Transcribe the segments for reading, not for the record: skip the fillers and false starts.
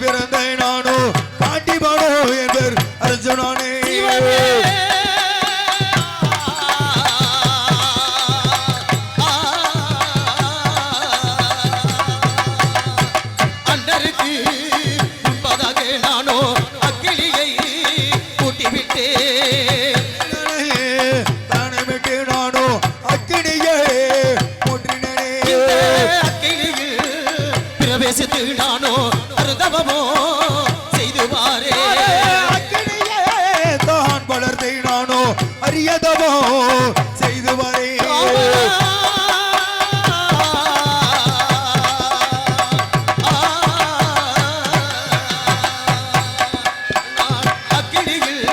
பிறந்தேன் நானோ காட்டி பாடோ என்பர் அர்ஜுனானே நானோ அருதவமோ செய்து வாரே தான் வளர்த்தை நானோ அரியதவோ செய்து வாரே அக்கினியில்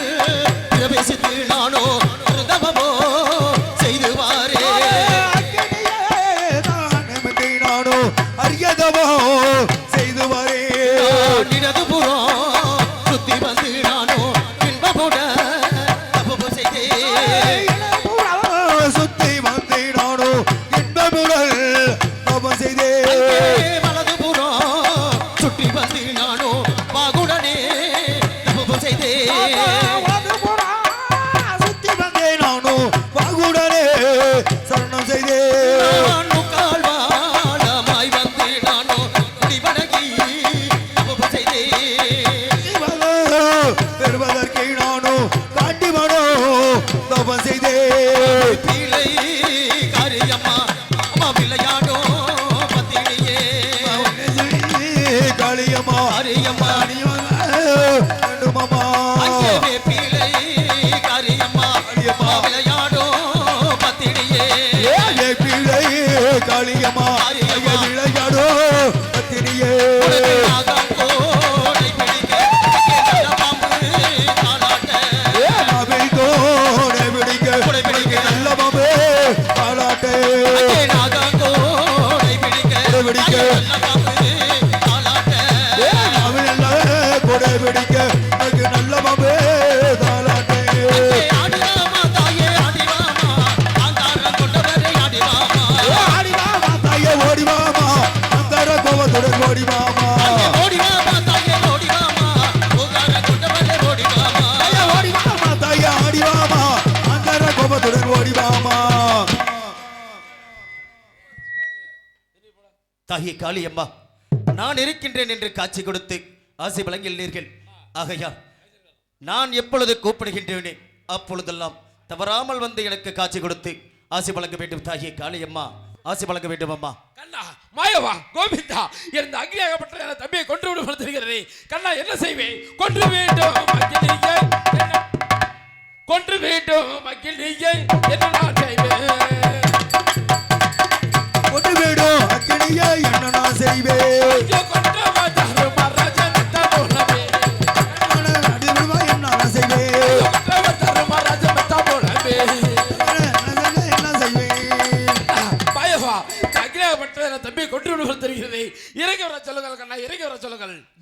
பிரவேசித்து நானோ அருதவமோ செய்து வாரே நானோ அரியதவோ காளியம்மா விளையாடோ பத்தினியே தாயே காளியம்மா, நான் இருக்கின்றேன் என்று காட்சி கொடுத்து ஆசை வழங்கினீர்கள். ஆகையா நான் எப்பொழுது கூப்பிடுகின்றேனே அப்பொழுதெல்லாம் தவறாமல் வந்து எனக்கு காட்சி கொடுத்து ஆசை வழங்க வேண்டும். தாயே காளியம்மா, ஆசை வழங்க வேண்டும். அம்மா கண்ணா, மாயவா, கோவிந்தா, இந்த அக்னியாகப்பட்ட என் தம்பியை கொன்று விடுவது தெரிகிறதே. கண்ணா, என்ன செய்வேன்? கொன்று வேண்டும் மகிழ்ச்சியை, கொன்று வேண்டும் மகிழ்ச்சியை, என்ன நான் செய்வேன்? கொண்டு வேடும் அக்கினியை என்ன நான் செய்வேன்?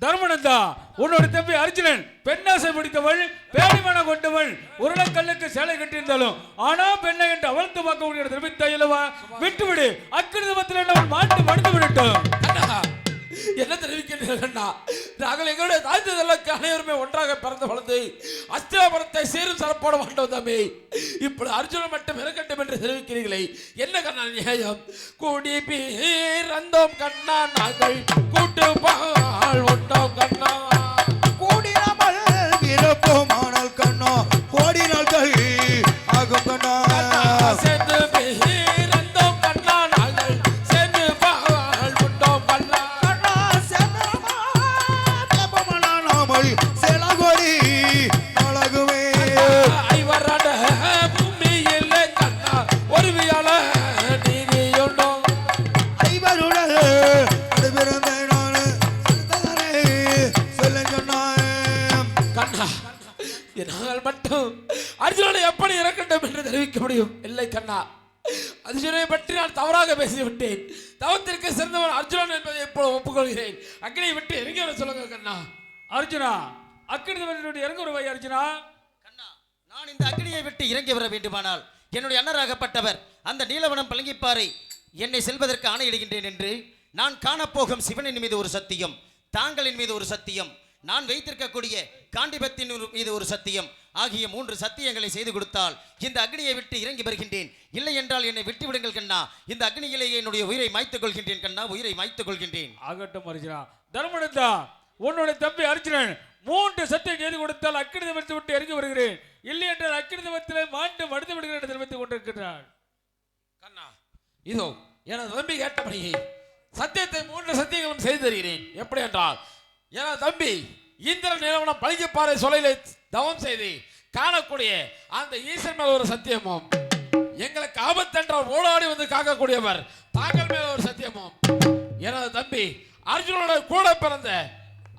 தர்மனந்தா, உன்னோட தம்பி அர்ஜுனன் பெண்ணாசை முடித்தவள், பேடிமன கொண்டவள், உருளைக்கல்லுக்கு சேலை கட்டியிருந்தாலும் ஆனா பெண்ணை என்று அவழ்த்து பார்க்க முடியாது. தெரிவித்தா விட்டுவிடு, அக்கிரமத்தில் அவன் மாட்டு மடிந்து விடட்டும். என்ன தெரிவிக்கிறீர்கள்? நாங்கள் எங்களுடைய தாய்ந்ததற்கு அனைவருமே ஒன்றாக பிறந்து வளர்ந்து அஸ்திராபுரத்தை சேரும் சரப்போட மாட்டோம் தம்பி. இப்படி அர்ஜுனன் மட்டும் இருக்கட்டும் என்று தெரிவிக்கிறீர்களே, என்ன கண்ணா நியாயம்? கூடி பீரந்தோம் கண்ணா, நாங்கள் கூட்டு பால் ஒட்டோம் கண்ணா, கூடி நாமல் பிறப்போம் ஆனால் கண்ணா, கோடி நாட்கள் ஆகும் கண்ணா. சேர்ந்து பீரந்தோம் கண்ணா, நாங்கள் சேர்ந்து பால் ஒட்டோம் கண்ணா, நாமல் செலகோடி நாளாகுமே. ஐவரான பூமி இல்லை கண்ணா, ஒரு வியாழ நீதியுண்டோம். ஐவருடன் பிறந்த நான் சொல்ல சொன்னான். கண்ணா, என்னால் மட்டும் அர்ஜுனனை எப்படி இறக்கட்டும் என்று தெரிவிக்க முடியும்? இல்லை கண்ணா, அர்ஜுனனை பற்றி நான் தவறாக பேசிவிட்டேன். தவத்திற்கு சிறந்தவன் அர்ஜுனன் என்பதை எப்போது ஒப்புக்கொள்கிறேன். அக்னியை விட்டு இறங்கி வர சொல்லுங்க கண்ணா. அர்ஜுனா, அக்னி இறங்க வருவாய் அர்ஜுனா. கண்ணா, நான் இந்த அக்னியை விட்டு இறங்கி வர வேண்டுமானால் என்னுடைய அண்ணராகப்பட்டவர் அந்த நீலவனம் பழங்கிப்பாறை என்னை செல்வதற்கு ஆணையிடுகின்றேன் என்று நான் காணப்போகும் சிவனின் மீது ஒரு சத்தியம். தாங்களின் மீது ஒரு சத்தியம், நான் வைத்திருக்கக்கூடிய காண்டிபத்தின் மீது ஒரு சத்தியம் ஆகிய 3 சத்தியங்களை செய்து கொடுத்தால் இந்த அக்னியை விட்டு இறங்கி வருகின்றேன். இல்லை என்றால் என்னை விட்டு விடுங்கள் கண்ணா. இந்த அக்னியிலேயே என்னுடைய உயிரை மாய்த்துக் கொள்கின்றேன் கண்ணா, உயிரை மாய்த்துக் கொள்கின்றேன். ஆகட்டும் அர்ஜுனா. தர்மனந்தா, உன்னுடைய தம்பி அர்ஜுனன் 3 சத்தியம் செய்து கொடுத்தால் அக்கினி தவத்தை விட்டு இறங்கி வருகிறேன், இல்லை என்றால் அக்கினி தவத்திலே மாண்டு மடிந்து விடுகிறேன் என்று தெரிவித்துக் கொண்டிருக்கிறார். கண்ணா, இதோ எனது தம்பி கேட்டபடி சத்தியத்தை 3 சத்தியங்களும் செய்து தருகிறேன். எப்படி என்றால், எனது தம்பி இந்திர நிலவனம் பழிக்கப்பாறை சொலையிலே தவம் செய்து காணக்கூடிய அந்த ஈசன் மேல் ஒரு சத்தியமும், எங்களுக்கு ஆபத்தென்றால் ஓடாடி வந்து காக்கக்கூடியவர் தாங்கள் மேல் ஒரு சத்தியமும், எனது தம்பி அர்ஜுனோட கூட பிறந்த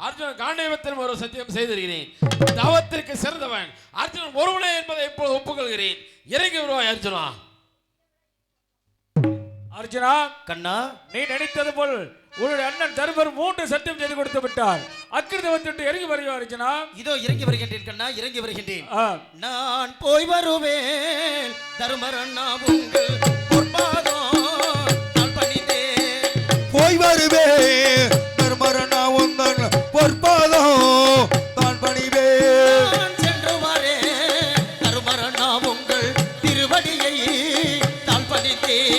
அர்ஜுனன் காண்டீபத்தின் ஒரு சத்தியம் செய்திருக்கிறேன். தவத்திற்கு சிறந்தவன் அர்ஜுனன் ஒருவனே என்பதை இப்போது ஒப்புக்கொள்கிறேன். இறங்கி வருவாய் அர்ஜுனா. அர்ஜுனா கண்ணா, நீ நினைத்தது போல் உன்னுடைய அண்ணன் தர்மர் 3 சத்தியம் செய்து கொடுத்து விட்டார். அக்கினி தவத்தை விட்டு இறங்கி வருவா அர்ஜுனா. இதோ இறங்கி வருகின்றேன் கண்ணா, இறங்கி வருகின்றேன். நான் போய் வருவேன் தருமர் அண்ணா உங்கள் பொற்பாதம் நான் பணிந்தேன். போய் வருவே தர்மரனா உந்தன் பொற்பாதம் தான் பணிவே. நான் சென்று வரேன் தருமர் அண்ணா உங்கள் திருவடியை தான் பணிந்தேன்.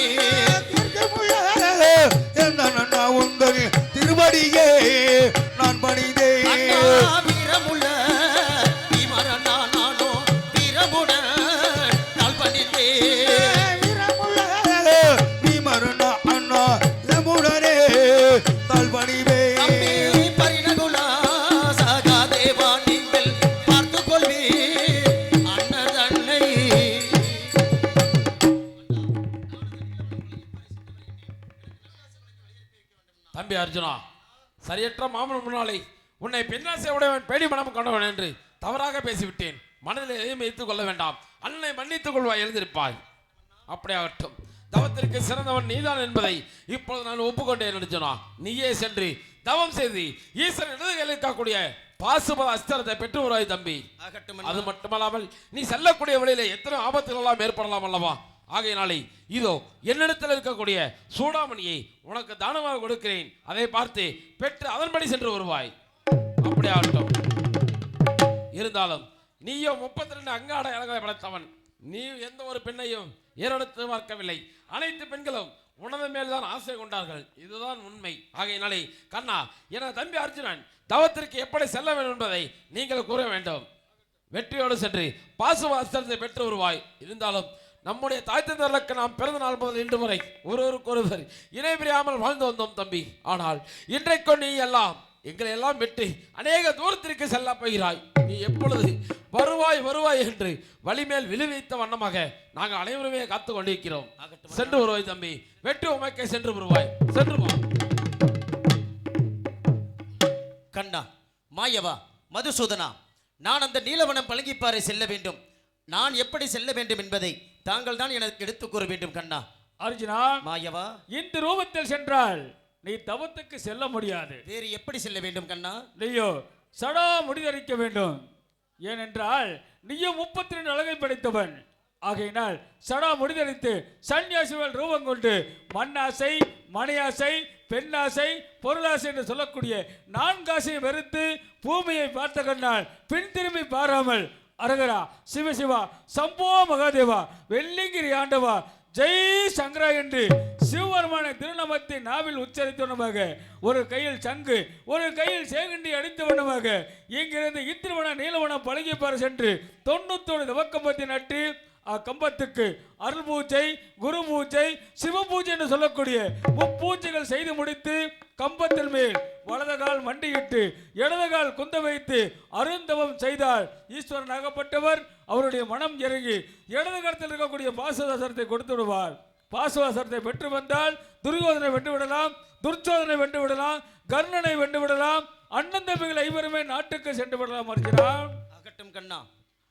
என்ன உந்தன் திருவடியே நான் பணிந்தேன். வீரமுள்ள வீமரண்ணா நானோ வீரமுடன் நான் பணிந்தேன். வீமரனா அண்ணா லமுடனே தாழ் பணிவே. பரிணகுலா சகாதேவா நீங்கள் பார்த்துக் கொள்வீர் அண்ணர் தன்னை. தம்பி அர்ஜுனா, சரியற்ற மாமன் முன்னாலே உன்னை பெண்ணாசை உடையவன் பேடி மனம் கொண்டவன் என்று தவறாக பேசிவிட்டேன். மனதில் எதையும் வைத்துக் கொள்ள வேண்டாம். அண்ணனை மன்னித்துக் கொள்வாய், எழுந்திருப்பாய். அப்படியாகட்டும். தவத்திற்கு சிறந்தவன் நீதான் என்பதை இப்பொழுது நான் ஒப்புக்கொண்டேன் அர்ஜுனா. நீயே சென்று தவம் செய்து ஈஸ்வரன் இடதுகையில் இருக்கக்கூடிய பாசுபத அஸ்திரத்தை பெற்று வருவாய் தம்பி. அது மட்டுமல்லாமல் நீ செல்லக்கூடிய வழியிலே எத்தனை ஆபத்துகள் எல்லாம் ஏற்படலாம் அல்லவா? ஆகையினாலே இதோ என்னிடத்தில் இருக்கக்கூடிய சூடாமணியை உனக்கு தானமாக கொடுக்கிறேன். அதை பார்த்து பெற்று அதன்படி சென்று வருவாய். அப்படியே ஆகட்டும். இருந்தாலும் நீயோ 32 அங்காட அழகை படைத்தவன். நீ எந்த ஒரு பெண்ணையும் ஏறெடுத்து பார்க்கவில்லை. அனைத்து பெண்களும் உனது மேல்தான் ஆசை கொண்டார்கள். இதுதான் உண்மை. ஆகையினாலே கண்ணா, எனது தம்பி அர்ஜுனன் தவத்திற்கு எப்படி செல்ல வேண்டும் என்பதை நீங்கள் கூற வேண்டும். வெற்றியோடு சென்று பாசுப அஸ்திரத்தை பெற்று வருவாய். இருந்தாலும் நம்முடைய தாய் தந்தர்களுக்கு நாம் பிறந்த நாள் முதல் இன்று வரை ஒருவருக்கொருவர் இணை பிரியாமல் வாழ்ந்து வந்தோம் தம்பி. ஆனால் இன்றைக்கு நீ எல்லாம் எங்களை எல்லாம் விட்டு அநேக தூரத்திற்கு செல்ல போகிறாய். நீ எப்பொழுது வருவாய் வருவாய் என்று வழிமேல் விழுவித்த வண்ணமாக நாங்கள் அனைவருமே காத்து கொண்டிருக்கிறோம். சென்று வருவாய் தம்பி. வெற்றி உமைக்கே சென்று வருவாய். சென்று வா. கண்ணா, மாயவா, மதுசூதனா, நான் அந்த நீலவனம் பழங்கிப்பாறை செல்ல வேண்டும். நான் எப்படி செல்ல வேண்டும் என்பதை தாங்கள் தான் எனக்கு எடுத்துக் கூற வேண்டும் கண்ணா. அர்ஜுனா, மாயவா, இந்த ரூபத்தில் சென்றால் நீ தவத்துக்கு செல்ல முடியாது. வேறு எப்படி செல்ல வேண்டும் கண்ணா? நீயோ சடா முடிதரிக்க வேண்டும். ஏனென்றால் நீயோ 32 அழகை படைத்தவன். ஆகையினால் சடா முடிதரித்து சன்னியாசிகள் ரூபம் கொண்டு மண்ணாசை, மணியாசை, பெண்ணாசை, பொருளாசை என்று சொல்லக்கூடிய 4 ஆசையை வெறுத்து பூமியை பார்த்த கண்ணால் பின் திரும்பி பாராமல் அரகரா, சிவசிவா, சம்போ மகாதேவா, வெள்ளிங்கிரி ஆண்டவா, ஜெய் சங்கரா என்று சிவபெருமான திருநாமத்தை நாவில் உச்சரித்தவனமாக, ஒரு கையில் சங்கு ஒரு கையில் சேகண்டி அடித்த வண்ணமாக இங்கிருந்து இத்திருவன நீலவனம் பழங்கிப்பாறை சென்று 91 தவக்கம்பத்தை நட்டு அக்கம்பத்துக்கு அருள் பூஜை, குரு பூஜை, சிவ பூஜை என்று சொல்லக்கூடிய முப்பூஜைகள் செய்து முடித்து கம்பத்தின் மேல் வலதகால் மண்டியிட்டு இடதுகால் குந்த வைத்து அருந்தவம் செய்தால் ஈஸ்வரன் ஆகப்பட்டவர் அவருடைய மனம் இறங்கி இடது கரத்தில் இருக்கக்கூடிய பாசுவாசரத்தை கொடுத்து விடுவார். பாசுவாசரத்தை பெற்று வந்தால் துரியோதனை வென்று விடலாம், துர்ச்சோதனை வென்று விடலாம், கர்ணனை வென்று விடலாம், அண்ணன் தம்பிகள் ஐவருமே நாட்டுக்கு சென்று விடலாம். வருகிறான். ஆகட்டும் கண்ணா.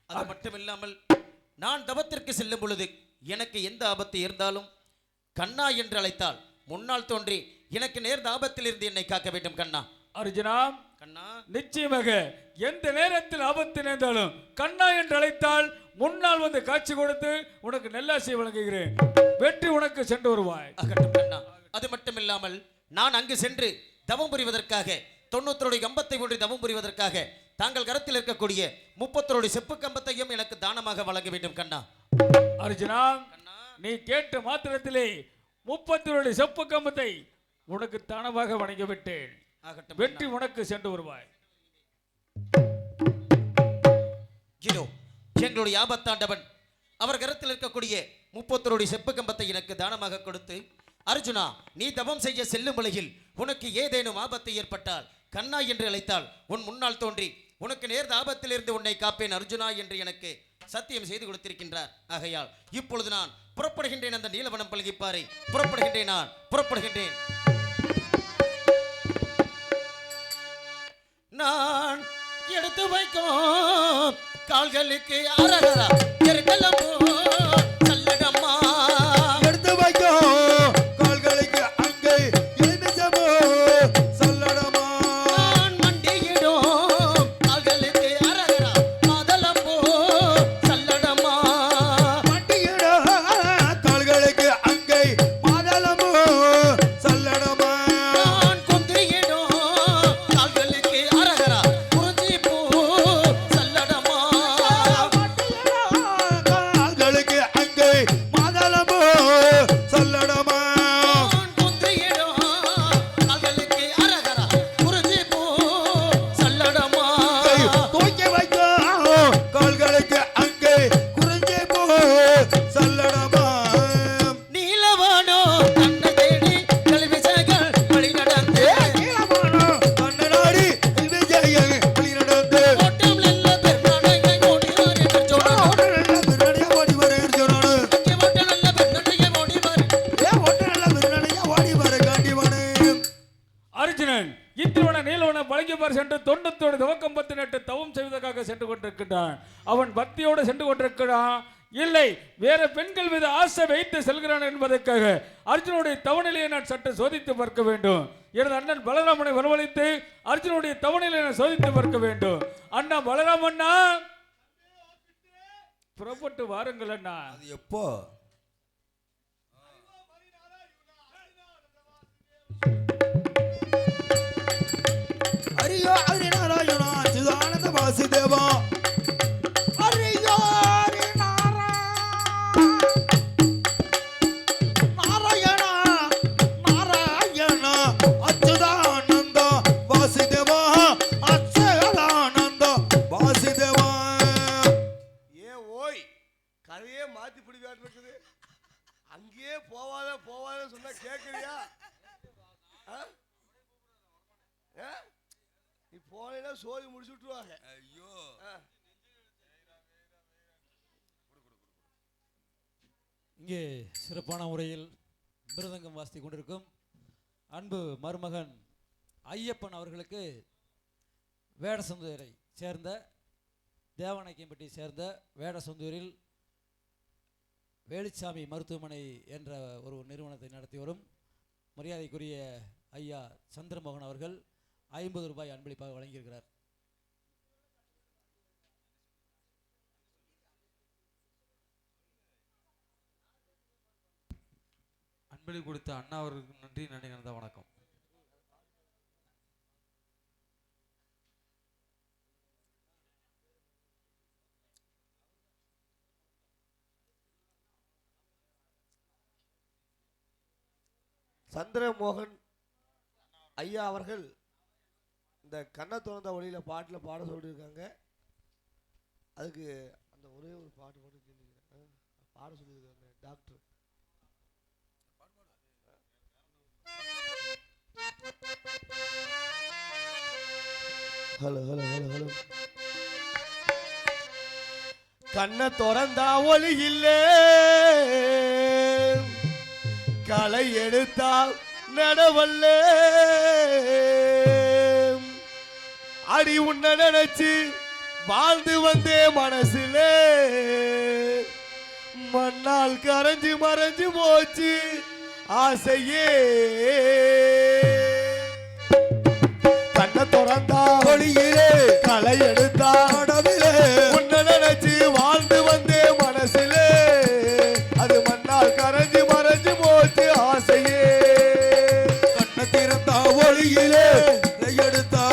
அது மட்டுமில்லாமல் நான் தவத்திற்கு செல்லும் பொழுது எனக்கு எந்த ஆபத்து இருந்தாலும் கண்ணா என்று அழைத்தால் முன்னால் தோன்றி எனக்கு நேர்ந்த ஆபத்தில் இருந்து என்னை காக்க வேண்டும் கண்ணா. அர்ஜுனா, கண்ணா, நிச்சயமாக எந்த நேரத்தில் ஆபத்து நேர்ந்தாலும் கண்ணா என்று அழைத்தால் முன்னால் வந்து காட்சி கொடுத்து உனக்கு நல்லாசை வழங்குகிறேன். வெற்றி உனக்கு சென்று வருவாய். ஆகட்டும் கண்ணா. அது மட்டுமில்லாமல் நான் அங்கு சென்று தவம் புரிவதற்காக 90 கம்பத்தை ஒன்றி தவம் புரிவதற்காக தாங்கள் கரத்தில் இருக்கக்கூடிய 30 செப்பு கம்பத்தையும் எனக்கு தானமாக வழங்க வேண்டும் கண்ணா. அர்ஜுனா, நீ கேட்ட மாத்திரத்திலே 30 செப்பு கம்பத்தை உனக்கு தானமாக வணங்கி விட்டேன். ஆகட்டும் வெற்றி உனக்கு சென்று வருவாய். இதோ எங்களுடைய ஆபத்தாண்டவன் அவர் கரத்தில் இருக்கக்கூடிய 30 செப்பு கம்பத்தை எனக்கு தானமாக கொடுத்து, அர்ஜுனா, நீ தவம் செய்ய செல்லும் வழியில் உனக்கு ஏதேனும் ஆபத்து ஏற்பட்டால் கண்ணா என்று அழைத்தால் உன் முன்னால் தோன்றி உனக்கு நேர்ந்த ஆபத்திலிருந்து உன்னை காப்பேன் அர்ஜுனா என்று எனக்கு சத்தியம் செய்து கொடுத்திருக்கின்றார். ஆகையால் இப்பொழுது நான் புறப்படுகின்றேன். அந்த நீலவனம் பல்கிப்பாறை புறப்படுகின்றேன். நான் புறப்படுகின்றேன். நான் எடுத்து வைக்கும் கால்களுக்கு அரகரா எருக்கலமோ சல்லடம்மா. எடுத்து வைக்கோ கால்களுக்கு அங்கே எலுமிச்சமோ சல்லடமா. நான் மண்டியிடும் கால்களுக்கு அரகரா மாதளம்போ சல்லடம்மா. மண்டியிட கால்களுக்கு அங்கே மாதளமோ சல்லடமா. நான் கொந்தியிடும் கால்களுக்கு அரகரா குறிஞ்சி பூ சல்லடமா. கால்களுக்கு அங்கே மாதளமோ சல்லடமா. நான் கொந்தியிடும் கால்களுக்கு அரகரா குறிஞ்சி பூ சல்லடமா. தூக்கி வைக்கோ கால்களுக்கு அங்கே குறிஞ்சி பூ சல்லடமா. நீலவானோ கண்ணை தேடி கல்வி சகல் வழி நடந்து நீலவானோ கண்ணனாடி விஜயன் வழி நடந்து ஓட்டம் நல்ல பெருநாடகை ஓடிவார் என்று சொன்னார். ஓட்டநல்ல பின்னணியா ஓடி வரேன் சொன்னானு. அங்கே ஓட்டம் நல்ல பெருநாடகை ஓடிவார். ஓட்டநல்ல பின்னணியா ஓடி வர காண்டிவானு. அர்ஜுனன் இந்திரவன நீலவன பழங்கிபார் சென்று 90 தவக்கம்பத்து நட்டு தவம் செய்வதற்காக சென்று கொண்டிருக்கிறான். அவன் பக்தியோடு சென்று கொண்டிருக்கிறான். இல்லை, வேற பெண்கள் மீது ஆசை வைத்து செல்கிறான் என்பதற்காக அர்ஜுனுடைய தவநிலையை நான் சற்று சோதித்து பார்க்க வேண்டும். எனது அண்ணன் பலராமனை வரவழைத்து அர்ஜுனுடைய தவநிலையை நான் சோதித்து பார்க்க வேண்டும். அண்ணா பலராமண்ணா, புறப்பட்டு வாருங்கள் அண்ணா. அது எப்போ? ஹரியோ ஹரி நாராயணா சிதானந்த வாசுதேவா. ஹரியோ ஹரி நாராயணா நாராயணா அச்சுதானந்த வாசுதேவா அச்சுதானந்த வாசுதேவா. ஏன் ஓய் கதையே மாத்தி பிடிக்காட்டு இருக்குது. அங்கேயே போவாத போவாத சொன்னா கேட்கறியா? நீ போனா சோதி முடிச்சு விட்டுருவாங்க. ஐயோ இங்கே சிறப்பான முறையில் மிருதங்கம் வாசித்துக் கொண்டிருக்கும் அன்பு மருமகன் ஐயப்பன் அவர்களுக்கு வேடசந்தூரை சேர்ந்த தேவநாயக்கம்பட்டியை சேர்ந்த வேடசந்தூரில் வேலுச்சாமி மருத்துவமனை என்ற ஒரு நிறுவனத்தை நடத்தி வரும் மரியாதைக்குரிய ஐயா சந்திரமோகன் அவர்கள் 50 ரூபாய் அன்பளிப்பாக வழங்கியிருக்கிறார். அன்பளி கொடுத்த அண்ணா அவருக்கு நன்றி. நன்றி கலந்த வணக்கம். சந்திரமோகன் ஐயா அவர்கள் இந்த கண்ணை திறந்த ஒளியில பாட்டில் பாட சொல்லியிருக்காங்க. அதுக்கு அந்த ஒரே ஒரு பாட்டு மட்டும் பாட சொல்லியிருக்காங்க doctor. Hello hello hello hello. கண்ணை திறந்தா ஒளி இல்லே, களை எடுத்தா நடவல்ல, அடி உன்ன நினைச்சு வாழ்ந்து வந்தே மனசுல மண்ணால் கரைஞ்சு மறைஞ்சு போச்சு ஆசையே. கண்ணை திறந்தா ஒளியிலே களை எடுத்தா கடவிலே உன்ன நினைச்சு வாழ்ந்து வந்தே மனசுல அது மண்ணால் கரைஞ்சு மறைஞ்சு போச்சு ஆசையே. கண்ண திறந்தா ஒளியிலே எடுத்தா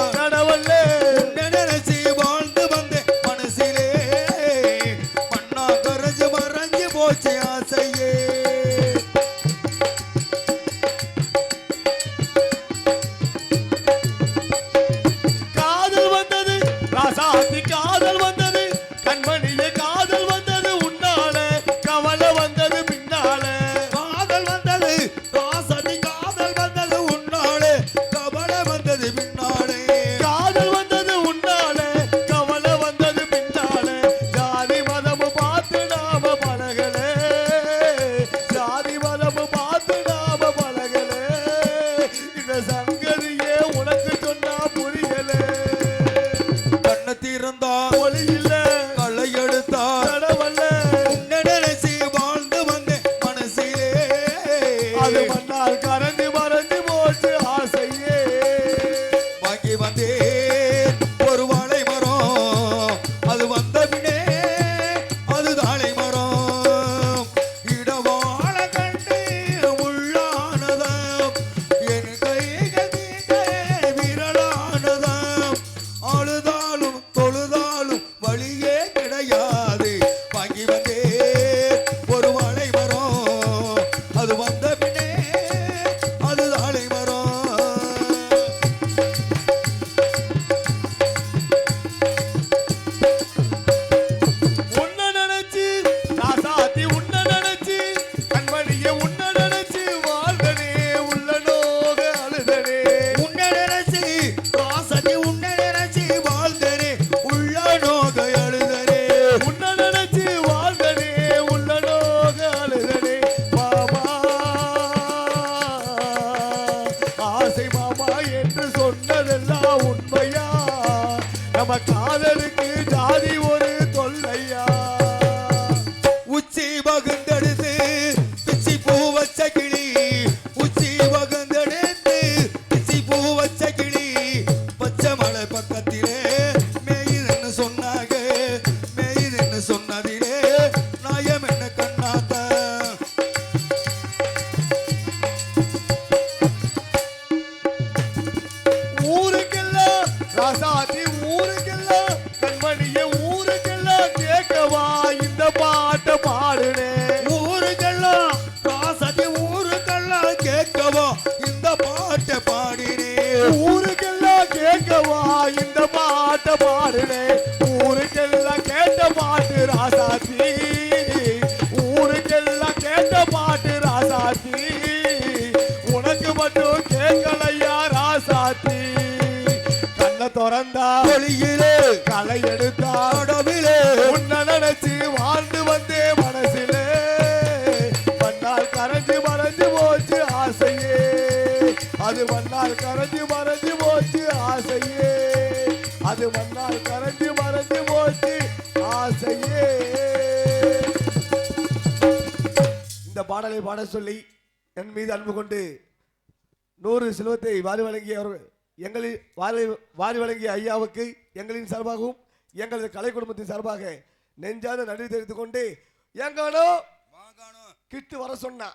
நம்ம காதலுக்கு ஜாதி ஒரு தொல்லையா. உச்சி பகுந்தெடுத்து பிச்சி பூ வச்ச கிளி, உச்சி பகுந்தெடுத்து பிச்சி பூ வச்ச கிளி, பச்சை மலை பக்கத்திலே மேயுதுன்னு சொன்னாங்க, மேயுதுன்னு சொன்னதிலே நாயம் என்ன கண்ணாத்த. ஊருக்கெல்லாம் ராசாத்தி, ஊருக்கெல்லாம் கண்மணிய, ஊருக்கெல்லாம் கேட்கவா இந்த பாட்டை பாடுனே. ஊருக்கெல்லாம் ராசதி, ஊருக்கெல்லாம் கேட்கவோ இந்த பாட்டை பாடினே. ஊருக்கெல்லாம் கேட்கவா இந்த பாட்டை பாடுனே. ஊருக்கெல்லாம் கேட்ட பாட்டு ராசாத்தி, ஊருக்கெல்லாம் கேட்ட பாட்டு ராசாத்தி, உனக்கு மட்டும் கேட்கலையா ராசாத்தி. கண்ணை திறந்தா வெளியிலே களை எடுத்தா கடவிலே உன்னை நினைச்சு வாழ்ந்து வந்தே மனசிலே. மண்ணால் கரைஞ்சு மறைஞ்சு போச்சு ஆசையே, அது மண்ணால் கரைஞ்சு மறைஞ்சு போச்சு ஆசையே, அது மண்ணால் கரைஞ்சு மறைஞ்சு போச்சு ஆசையே. இந்த பாடலை பாட சொல்லி என் மீது அன்பு கொண்டு 100 செல்வத்தை வாரி வழங்கிய எங்களின் வாரி வழங்கிய ஐயாவுக்கு எங்களின் சார்பாகவும் எங்களது கலை குடும்பத்தின் சார்பாக நெஞ்சாத நன்றி தெரிவித்துக் கொண்டு, எங்கானோ கிட்டு வர சொன்னா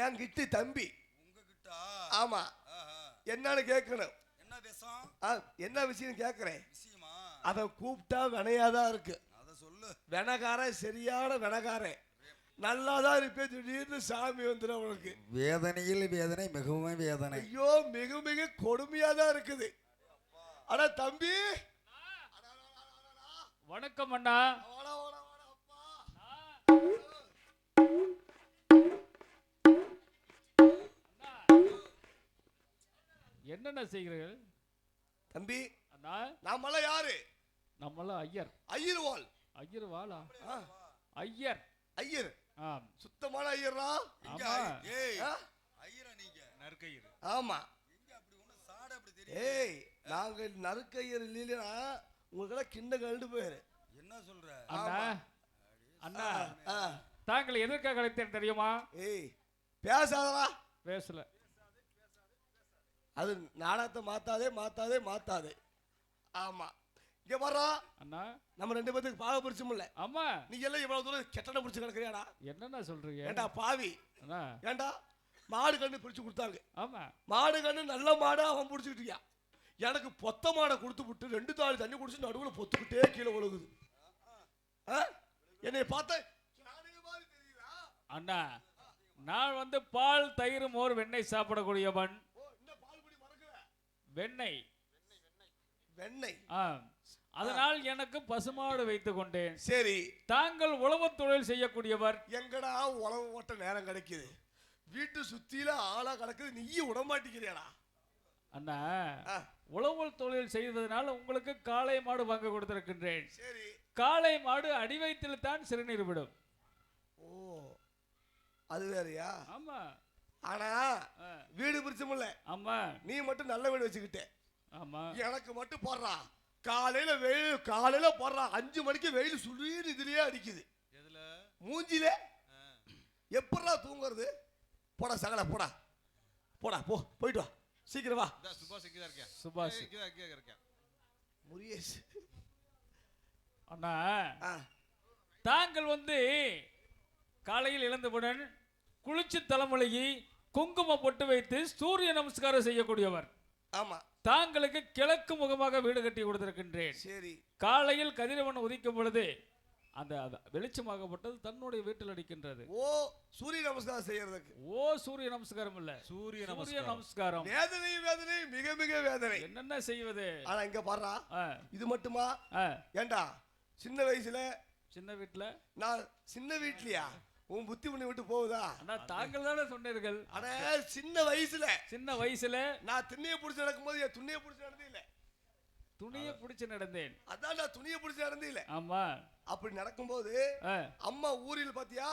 என் கிட்டு தம்பி ஆமா என்னன்னு கேட்கணும். என்ன விஷயம் கேட்கிறேன். அதை கூப்பிட்டா வினையாதான் இருக்கு. வெனகாரன் சரியான வெனகாரன், நல்லாதான் இருப்பேன், திடீர்னு சாமி வந்துடும் அவனுக்கு. வேதனையில் வேதனை, மிகவும் வேதனை. ஐயோ மிக மிக கொடுமையா தான் இருக்குது. அட தம்பி, வணக்கம் அண்ணா. வாடா, வாடா, வாடா, அப்பா. என்னென்ன செய்கிறீர்கள் தம்பி அண்ணா? நாமெல்லாம் யாரு? நம்மளாம் ஐயர். ஐயர்வாள். ஐயர் வாளா? ஆ, ஐயர். ஐயர் ஆம். சுத்தமான ஐயர்ரா. ஆமா. ஆ? ஆமா. ஏய் நாங்க நறுக்கையர் இல்லையா உங்களுக்கு கிண்ண கழுண்டு போயிரு. அண்ணா அண்ணா ஆ, தாங்கள் எதற்காக அழைத்தேன் தெரியுமா? ஏய் பேசாதடா. பேசல. அது நாடகத்தை மாத்தாதே மாத்தாதே மாத்தாதே. ஆமா இங்க வர்றா. அண்ணா நம்ம 2 பேத்துக்கு பாக பிடிச்சுமில்ல. ஆமா. நீ எல்லாம் இவ்வளவு தூரம் கெட்டனை பிடிச்சு கிடக்குறியாடா? என்னண்ணா சொல்றீங்க? ஏண்டா பாவி, அண்ணா ஏண்டா மாடு கண்ணு பிடிச்சு கொடுத்தாங்க. ஆமா. மாடு கண்ணு நல்ல மாடா அவன் பிடிச்சிக்கிட்டியா. எனக்கு பொத்த மாடை கொடுத்து விட்டு 2 தாளி தண்ணி குடிச்சு நடுவில் பொத்துக்கிட்டே கீழே ஒழுகுது. என்னை பார்த்த அண்ணா நான் வந்து பால் தயிர் மோர் வெண்ணெய் சாப்பிடக்கூடியவன். வெண்ணெய் வெண்ணெய். அதனால் எனக்கு பசுமாடு வைத்துக் கொண்டேன். சரி, தாங்கள் உழவு தொழில் செய்யக்கூடியவர். எங்கடா உழவு ஓட்ட நேரம் கிடைக்குது? வீட்டு சுத்தியில ஆளா கிடக்குது, நீ உடமாட்டிக்கிறியாடா? அண்ணா உழவு தொழில் செய்வதனால் உங்களுக்கு காளை மாடு வாங்க கொடுத்திருக்கின்றேன். சரி, காளை மாடு அடி வயிற்றில் தான் சிறுநீர் விடும். ஓ அது வேறயா? ஆமா. ஆனா வீடு பிடிச்சமில்ல. ஆமா. நீ மட்டும் நல்ல வீடு வச்சுக்கிட்ட. ஆமா. எனக்கு மட்டும் போடுறா. காலையில போடுறா 5 மணிக்கு வெயில் சுடுன்னு இதுலயே அடிக்குது. மூஞ்சில எப்படா தூங்குறது? போடா சகல, போடா போடா, போயிட்டு வா, சீக்கிரம் வா. சுபாஷ் முருகேஷ். அண்ணா தாங்கள் வந்து காலையில் இழந்தவுடன் குளிச்சு தலைமுழுகி குங்குமம் பொட்டு வைத்து சூரிய நமஸ்காரம் செய்யக்கூடியவர். ஆமா. தாங்களுக்கு கிழக்கு முகமாக வீடு கட்டி கொடுத்திருக்கின்றேன். சரி. காலையில் கதிரவன் உதிக்கும் பொழுது அந்த வெளிச்சமாகப்பட்டது தன்னுடைய வீட்டில் அடிக்கின்றது. ஓ சூரிய நமஸ்காரம் செய்யறதுக்கு. ஓ சூரிய நமஸ்காரம் இல்ல, சூரிய நமஸ்காரம். வேதனை மிக மிக வேதனை. என்னென்ன செய்வது? ஆனா இங்க பாருடா, இது மட்டுமா? ஏண்டா சின்ன வயசுல சின்ன வீட்டுல நான் சின்ன வீட்லயா உன் புத்தி பண்ணி விட்டு போகுதா? அண்ணா தாங்கள் தானே சொன்னீர்கள். அட சின்ன வயசுல நான் துணியை பிடிச்சி நடக்கும்போது என் துணியை பிடிச்சி நடந்தே இல்ல. துணியை பிடிச்சு நடந்தேன். அதான் நான் துணியை பிடிச்சி நடந்தே இல்ல. ஆமா. அப்படி நடக்கும்போது அம்மா ஊரில் பாத்தியா?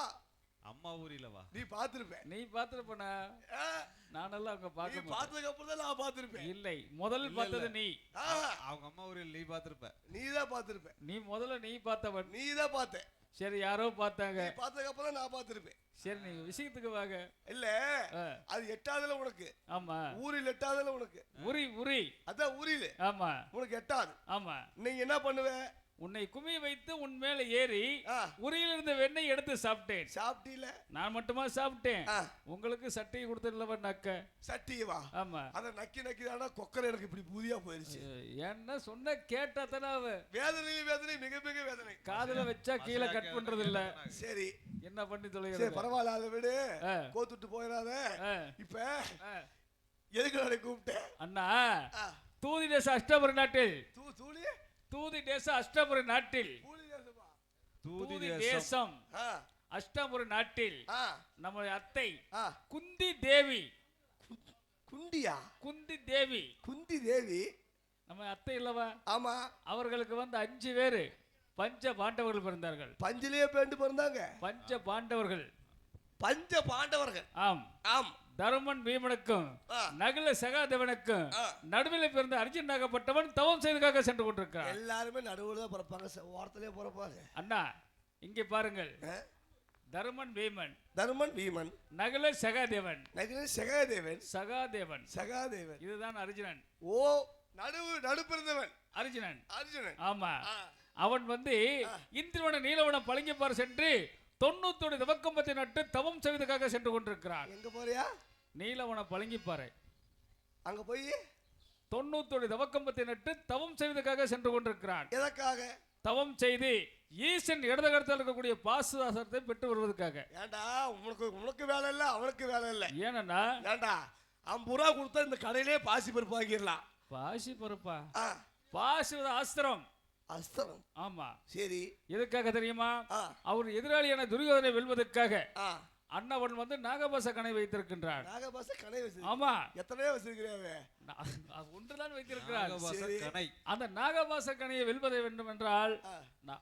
அம்மா ஊரிலவா? நீ பாத்துருப்ப. நீ பாத்துருப்பனா? நானெல்லாம் அவங்க நீ பார்க்க மாட்டேன். பார்த்ததுக்கு அப்புறம் தான் நான் பார்த்திருப்பேன். இல்லை, முதல் பார்த்தது நீ. அவங்க அம்மா ஒரு நீ பார்த்திருப்ப. நீ தான் பார்த்திருப்ப. நீ முதல்ல நீ பார்த்தவன். நீ தான் பார்த்த. சரி, யாரோ பார்த்தாங்க. நீ பார்த்ததுக்கு அப்புறம் நான் பார்த்திருப்பேன். சரி, நீ விஷயத்துக்கு வாங்க. இல்ல அது எட்டாவதுல உனக்கு. ஆமா. ஊரில் எட்டாவதுல உனக்கு. உரி. அதான் ஊரில். ஆமா. உனக்கு எட்டாவது. ஆமா. நீங்க என்ன பண்ணுவ? உன்னை குமி வைத்து உன் மேல ஏறி ஆ. உரியில் இருந்த வெண்ணெய் எடுத்து சாப்பிட்டேன். சாப்பிட்டீல? நான் மட்டுமா சாப்பிட்டேன்? ஆ. உங்களுக்கு சட்டையை கொடுத்துடலவா நக்க? சட்டியவா? ஆமா. அத நக்கி தானா கொக்கரை எனக்கு இப்படி புதியா போயிருச்சு. என்ன சொன்ன கேட்டா தானே அவ. வேதனை மிக மிக வேதனை. காதுல வச்சா கீழே கட் பண்றது இல்ல. சரி, என்ன பண்ணி சரி தொலைகிறது? பரவாயில்ல, அதை விடு. கோத்துட்டு போயிடாத. இப்ப எதுக்கு நான் கூப்பிட்டேன்? அண்ணா, தூதி தேச அஷ்டபுரி நாட்டில் தூளி தூதி தேச அஷ்டபுரி நாட்டில் தூளி தேசமா? தூதி தேசம் அஷ்டபுரி நாட்டில் நம்முடைய அத்தை குந்தி தேவி. குண்டியா? குந்தி தேவி. குந்தி தேவி நம்ம அத்தை இல்லவா? ஆமா. அவர்களுக்கு வந்து 5 பேரு பஞ்ச பாண்டவர்கள் பிறந்தார்கள். பஞ்சிலேயே பேண்டு பிறந்தாங்க. பஞ்ச பாண்டவர்கள். பஞ்ச பாண்டவர்கள். ஆம். ஆம். தருமன் பீமனுக்கும் நகுல சகாதேவனுக்கும் நடுவில் பிறந்த அர்ஜுன் நாகப்பட்டவன் தவம் செய்வதற்காக சென்று கொண்டிருக்கிறார். எல்லாருமே நடுவுல தான் பிறப்பாங்க, ஓரத்திலே பிறப்பாங்க. அண்ணா, இங்கே பாருங்கள். தருமன் பீமன், தருமன் பீமன், நகுல சகாதேவன், சகாதேவன். இதுதான் அர்ஜுனன். ஓ, நடு பிறந்தவன் அர்ஜுனன். ஆமா. அவன் வந்து இந்திரவன நீலவனம் பழங்கிப்பார் சென்று 90 தவக்கம்பத்தை நட்டு தவம் செய்வதற்காக சென்று கொண்டிருக்கிறார். எங்க போறியா? நீலவன பழங்கிப்பாறை. அங்க போய் 90 தவக்கம்பத்தை நட்டு தவம் செய்வதற்காக சென்று கொண்டிருக்கிறான். எதற்காக? தவம் செய்து ஈசன் இடது கருத்தில் இருக்கக்கூடிய பாசுதாசத்தை பெற்று வருவதற்காக. ஏண்டா, உனக்கு வேலை இல்ல, அவனுக்கு வேலை இல்ல. ஏனண்ணா? ஏண்டா, 50 ரூபா கொடுத்தா இந்த கடையிலே பாசி பருப்பு வாங்கிடலாம். பாசி பருப்பா? பாசுவத அஸ்திரம். அஸ்திரம்? ஆமா. சரி, எதுக்காக தெரியுமா? அவர் எதிராளியான துரியோதனை வெல்வதற்காக அண்ணவன் வந்து நாகபாச கணை வைத்திருக்கின்றார். நாகபாச கணை வச்சிருக்க? ஆமா. எத்தனையோ வச்சிருக்கிறாங்க? ஒன்றுதான் வைத்திருக்கிறார். கணை. அந்த நாகபாச கணையை வெல்வதை வேண்டும் என்றால்,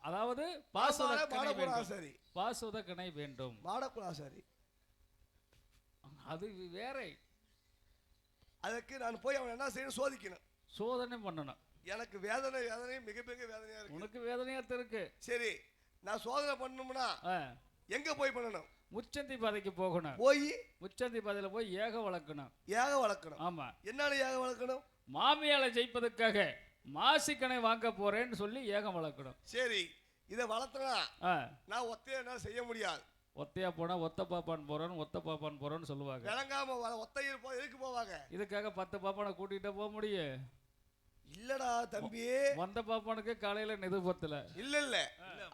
அதாவது பாசுவத கணை வேண்டும். பாசுவத கணை வேண்டும். மாடக்குலாசாரி அது வேற. அதுக்கு நான் போய் அவன் என்ன செய்யணும்? சோதிக்கணும், சோதனை பண்ணணும். எனக்கு வேதனை மிக மிக வேதனையா இருக்கு. உனக்கு வேதனையா இருக்கு. சரி, நான் சோதனை பண்ணணும்னா எங்க போய் பண்ணணும்? முச்சந்தி பாதைக்கு போகணும். போய் முச்சந்தி பாதையில போய் ஏக வளர்க்கணும். ஆமா. என்னன்னு ஏக வளர்க்கணும்? மாமியால ஜெயிப்பதற்காக மாசிக்கணை வாங்க போறேன்னு சொல்லி ஏகம் வளர்க்கணும். சரி, இதை வளர்த்தனா நான் ஒத்தையா என்ன செய்ய முடியாது. ஒத்தையா போனா ஒத்த பாப்பான் போறோன்னு சொல்லுவாங்க. விளங்காம ஒத்தையில் போய் எதுக்கு போவாங்க? இதுக்காக 10 பாப்பானை கூட்டிகிட்டே போக முடியும்? இல்லடா தம்பி, வந்த பாப்பானுக்கு காலையில நிதுபத்துல இல்ல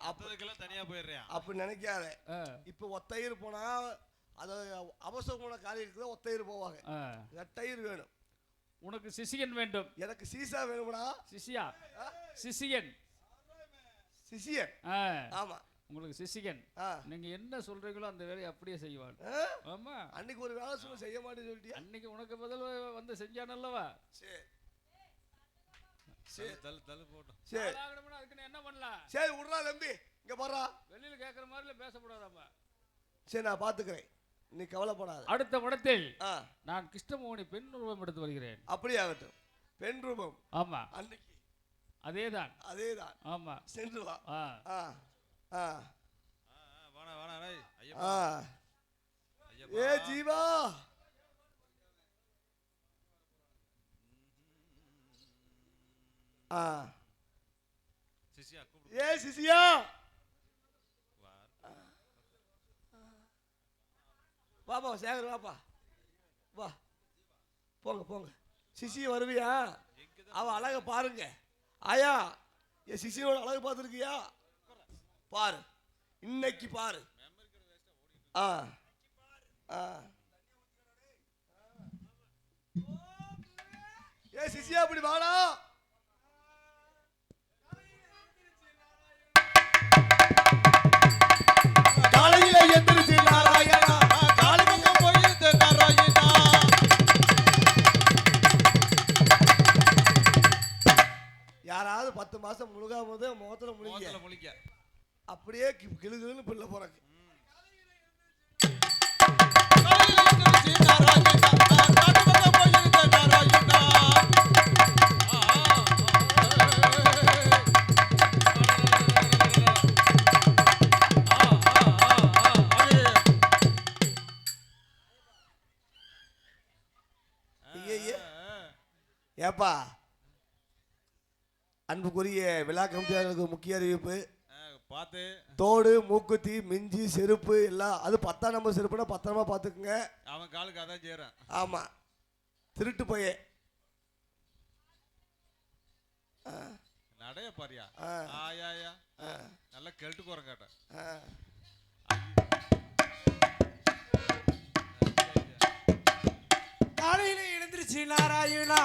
அப்பதுக்கெல்லாம் தனியா போயிடுறேன் அப்படி நினைக்காத. இப்ப ஒத்தையர் போனா அது அவசரமான காரியத்துக்கு ஒத்தையர் போவாங்க. ரெட்டையர் வேணும். உனக்கு சிசியன் வேண்டும். எனக்கு சீசா வேணும்டா. சிசியன். ஆமா, உங்களுக்கு சிசியன். நீங்க என்ன சொல்றீங்களோ அந்த வேலையை அப்படியே செய்வான். ஆமா. அன்னைக்கு ஒரு வேலை சொல்ல செய்ய மாட்டேன்னு சொல்லிட்டியா? அன்னைக்கு உனக்கு பதில் வந்து செஞ்சானல்லவா? சரி, தள்ளு போட்டோம். சரி, அதுக்கு என்ன பண்ணலாம்? சரி விடுறா தம்பி, இங்க பாறா. வெளியில கேக்குற மாதிரி பேசக்கூடாதாமா? சரி, நான் பாத்துக்கிறேன், நீ கவலைப்படாத. அடுத்த படத்தில் நான் கிருஷ்ணமோகனி பெண் ரூபம் எடுத்து வருகிறேன். அப்படியே ஆகட்டும். பெண் ரூபம்? ஆமா. அன்னைக்கு அதேதான். ஆமா, சென்று வா. வாடா வாடா டேய். ஏ ஜீவா, சிசியா கூப்பிடு. ஏ சிசியா, வாப்பா சேகர், வாப்பா வா. போங்க. சிசி வருவியா? அவ அழக பாருங்க. ஆயா, என் சிசியோட அழகு பார்த்துருக்கியா? பாரு, இன்னைக்கு பாரு. ஏ சிசியா, அப்படி வாடா. காலையில எந்திரிச்சு நாராயணா, காலையில போயிருந்து நாராயணா. யாராவது 10 மாசம் முழுகாம போது முகத்துல முழிக்க அப்படியே கிளுகிளுன்னு பிள்ளை போறக்கு. எழுந்திருச்சு நாராயணா நான் காட்டு பக்கம் போயிருந்தேன் நாராயணா ஏப்பா அன்புக்குரிய விழா கமிட்டியாளர்களுக்கு முக்கிய அறிவிப்பு பார்த்து தோடு மூக்குத்தி மிஞ்சி செருப்பு எல்லாம் அது 10ஆம் நம்பர் செருப்புனா பத்திரமா பார்த்துக்குங்க அவன் காலுக்கு அதான் செய்யறான் ஆமா திருட்டு போயே நடைய பாரியா ஆயா நல்லா கெல்ட்டு போறேன் கேட்டேன் காலையில எழுந்திருச்சு நாராயணா